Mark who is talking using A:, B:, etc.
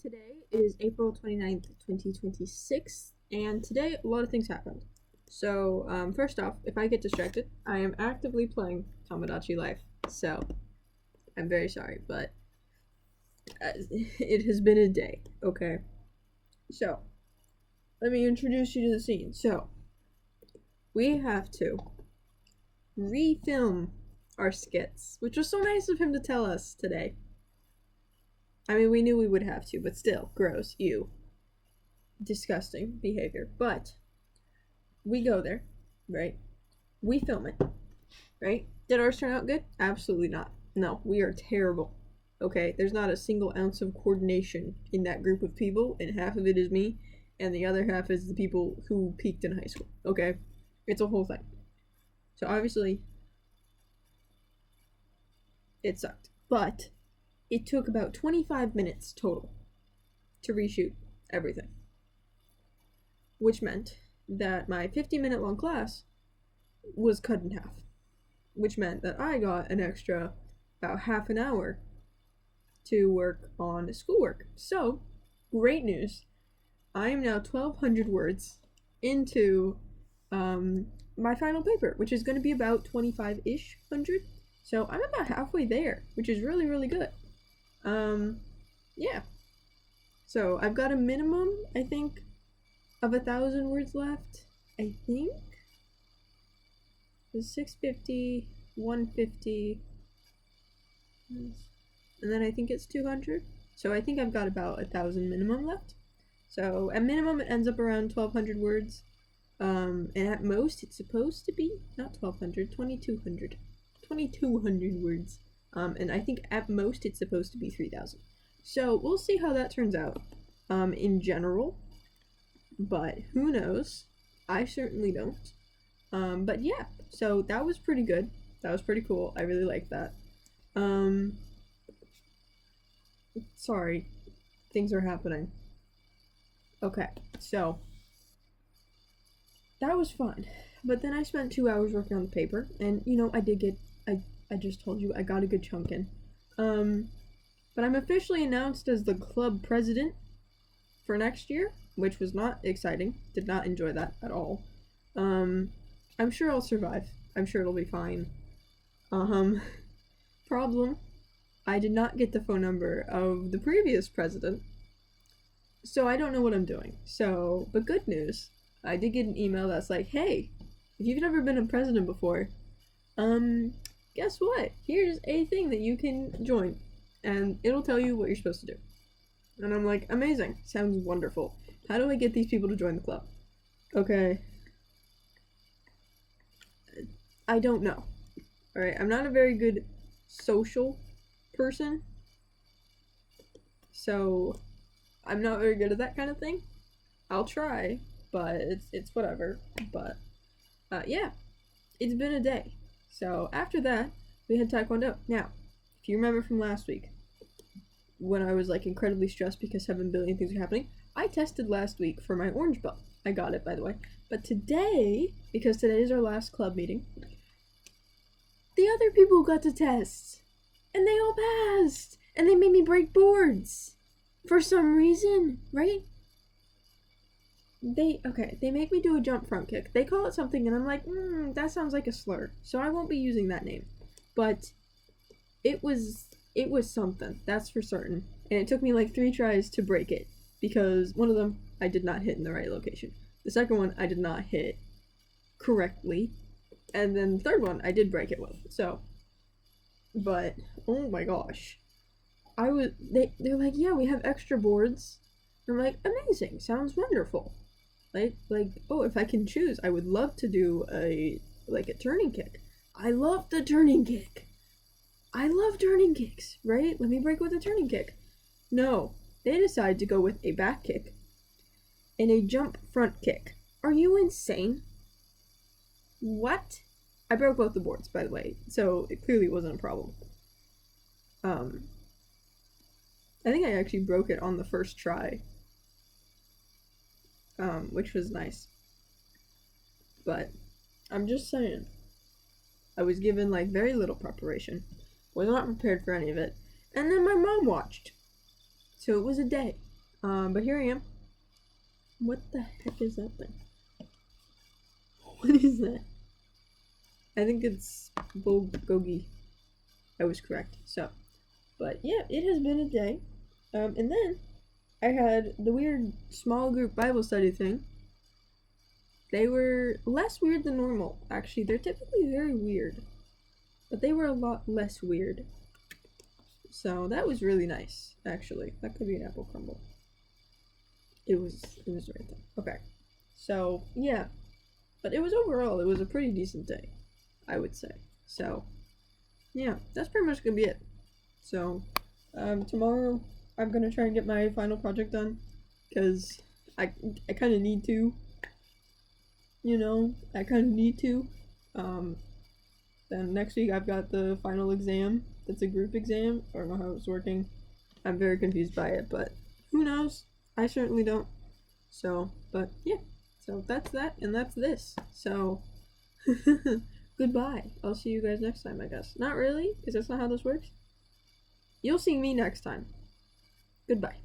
A: Today is April 29th, 2026, and today a lot of things happened. So, first off, if I get distracted, I am actively playing Tomodachi Life, so I'm very sorry, but it has been a day, okay? So, let me introduce you to the scene. So, we have to refilm our skits, which was so nice of him to tell us today. I mean, we knew we would have to, but still, gross, ew. Disgusting behavior. But we go there, right? We film it, right? Did ours turn out good? Absolutely not. No, we are terrible. Okay, there's not a single ounce of coordination in that group of people, and half of it is me, and the other half is the people who peaked in high school. Okay, it's a whole thing. So obviously, it sucked, but it took about 25 minutes total to reshoot everything, which meant that my 50-minute long class was cut in half, which meant that I got an extra about half an hour to work on schoolwork. So, great news. I am now 1,200 words into my final paper, which is going to be about 25-ish hundred. So I'm about halfway there, which is really, really good. Yeah. So I've got a minimum, I think, of 1,000 words left. I think. There's 650, 150, and then I think it's 200. So I think I've got about 1,000 minimum left. So at minimum it ends up around 1,200 words. And at most it's supposed to be not 1,200, 2,200. 2,200 words. And I think at most it's supposed to be 3,000. So we'll see how that turns out in general. But who knows? I certainly don't. But yeah, so that was pretty good. That was pretty cool. I really liked that. Sorry. Things are happening. Okay, so that was fun. But then I spent 2 hours working on the paper, and you know, I just told you I got a good chunk in. But I'm officially announced as the club president for next year, which was not exciting. Did not enjoy that at all. I'm sure I'll survive. I'm sure it'll be fine. Problem. I did not get the phone number of the previous president, so I don't know what I'm doing. So, but good news. I did get an email that's like, hey, if you've never been a president before, guess what? Here's a thing that you can join, and it'll tell you what you're supposed to do. And I'm like, amazing. Sounds wonderful. How do I get these people to join the club? Okay. I don't know. Alright, I'm not a very good social person, so I'm not very good at that kind of thing. I'll try, but it's whatever. But yeah, it's been a day. So after that, we had Taekwondo. Now, if you remember from last week, when I was like incredibly stressed because 7 billion things were happening, I tested last week for my orange belt. I got it, by the way. But today, because today is our last club meeting, the other people got to test. And they all passed. And they made me break boards. For some reason, right? They make me do a jump front kick. They call it something and I'm like, that sounds like a slur. So I won't be using that name. But it was something, that's for certain. And it took me like 3 tries to break it. Because one of them I did not hit in the right location. The second one I did not hit correctly. And then the third one I did break it with. So, but oh my gosh. They're like, yeah, we have extra boards. I'm like, amazing, sounds wonderful. Like, oh, if I can choose, I would love to do a turning kick. I love the turning kick. I love turning kicks, right? Let me break with a turning kick. No, they decide to go with a back kick and a jump front kick. Are you insane? What? I broke both the boards, by the way, so it clearly wasn't a problem. I think I actually broke it on the first try, which was nice. But I'm just saying, I was given like very little preparation, was not prepared for any of it, and then my mom watched. So it was a day. But here I am. What the heck is that thing? What is that? I think it's bulgogi. I was correct. So, but yeah, it has been a day. And then I had the weird small group Bible study thing. They were less weird than normal, actually. They're typically very weird, but they were a lot less weird. So that was really nice, actually. That could be an apple crumble. It was right there. Okay. So, yeah. But it was overall, it was a pretty decent day, I would say. So, yeah, that's pretty much gonna be it. So, tomorrow I'm gonna try and get my final project done, because I kind of need to. You know, I kind of need to. Then next week I've got the final exam. That's a group exam. I don't know how it's working. I'm very confused by it, but who knows? I certainly don't. So, but yeah. So that's that, and that's this. So, goodbye. I'll see you guys next time, I guess. Not really, because that's not how this works. You'll see me next time. Goodbye.